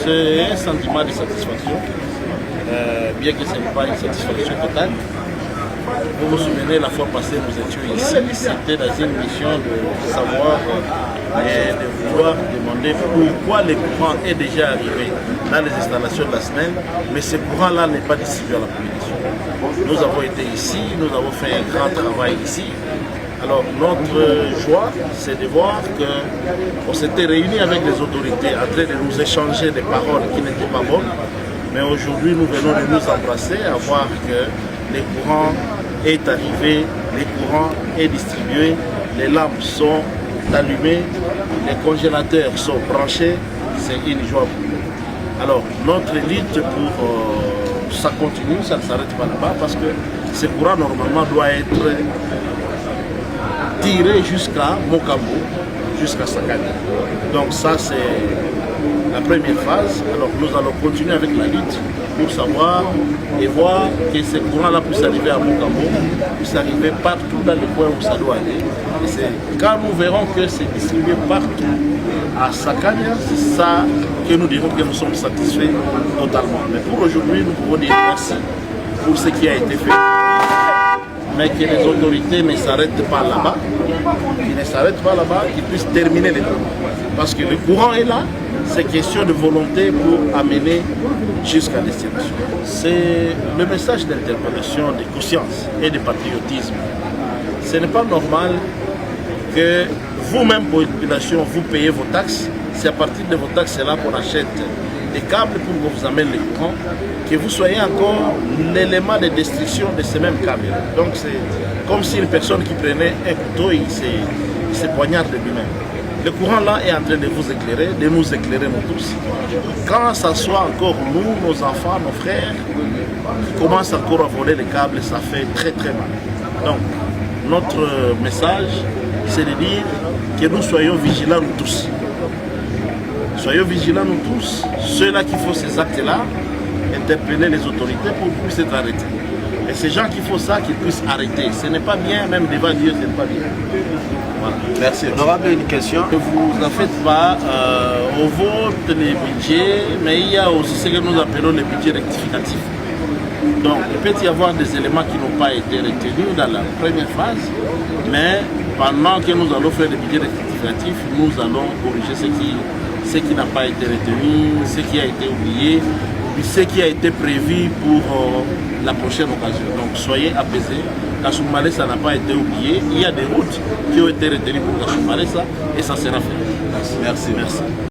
c'est un sentiment de satisfaction, bien que ce n'est pas une satisfaction totale. Vous vous souvenez, la fois passée, nous étions ici, c'était dans une mission de savoir et de vouloir demander pourquoi le courant est déjà arrivé dans les installations de la semaine, mais ce courant-là n'est pas distribué à la population. Nous avons été ici, nous avons fait un grand travail ici. Alors notre joie, c'est de voir qu'on s'était réunis avec les autorités en train de nous échanger des paroles qui n'étaient pas bonnes, mais aujourd'hui nous venons de nous embrasser à voir que le courant est arrivé, le courant est distribué, les lampes sont allumées, les congélateurs sont branchés, c'est une joie pour nous. Alors notre lutte ça continue, ça ne s'arrête pas là-bas parce que ce courant normalement doit être tiré jusqu'à Mokambo, jusqu'à Sakani. Donc ça c'est la première phase. Alors nous allons continuer avec la lutte pour savoir et voir que ce courant-là puisse arriver à Mokambo, puisse arriver partout dans les coins où ça doit aller. Et c'est quand nous verrons que c'est distribué partout à Sakania, c'est ça que nous dirons que nous sommes satisfaits totalement. Mais pour aujourd'hui, nous pouvons dire merci pour ce qui a été fait. Mais que les autorités ne s'arrêtent pas là-bas, qu'ils puissent terminer les travaux. Parce que le courant est là, c'est question de volonté pour amener jusqu'à destination. C'est le message d'interpellation, de conscience et de patriotisme. Ce n'est pas normal que vous-même, population, vous payez vos taxes. C'est à partir de vos taxes là qu'on achète des câbles pour qu'on vous amène le courant, que vous soyez encore l'élément de destruction de ces mêmes câbles. Donc c'est comme si une personne qui prenait un couteau, il se poignarde de lui-même. Le courant là est en train de vous éclairer, de nous éclairer nous tous. Quand ça soit encore nous, nos enfants, nos frères, qui commencent encore à voler les câbles, ça fait très très mal. Donc notre message, c'est de dire que nous soyons vigilants nous tous. Soyons vigilants nous tous, ceux-là qui font ces actes-là, interpeller les autorités pour qu'ils puissent être arrêtés. Et ces gens qui font ça, qu'ils puissent arrêter. Ce n'est pas bien, même devant Dieu, ce n'est pas bien. Voilà. Merci. Honorable, une question. Que vous n'en faites pas, on vote les budgets, mais il y a aussi ce que nous appelons les budgets rectificatifs. Donc, il peut y avoir des éléments qui n'ont pas été retenus dans la première phase, mais pendant que nous allons faire les budgets rectificatifs, nous allons corriger ce qui n'a pas été retenu, ce qui a été oublié, ce qui a été prévu pour la prochaine occasion. Donc soyez apaisés. Kasumbalesa n'a pas été oublié. Il y a des routes qui ont été retenues pour Kasumbalesa et ça sera fait. Merci.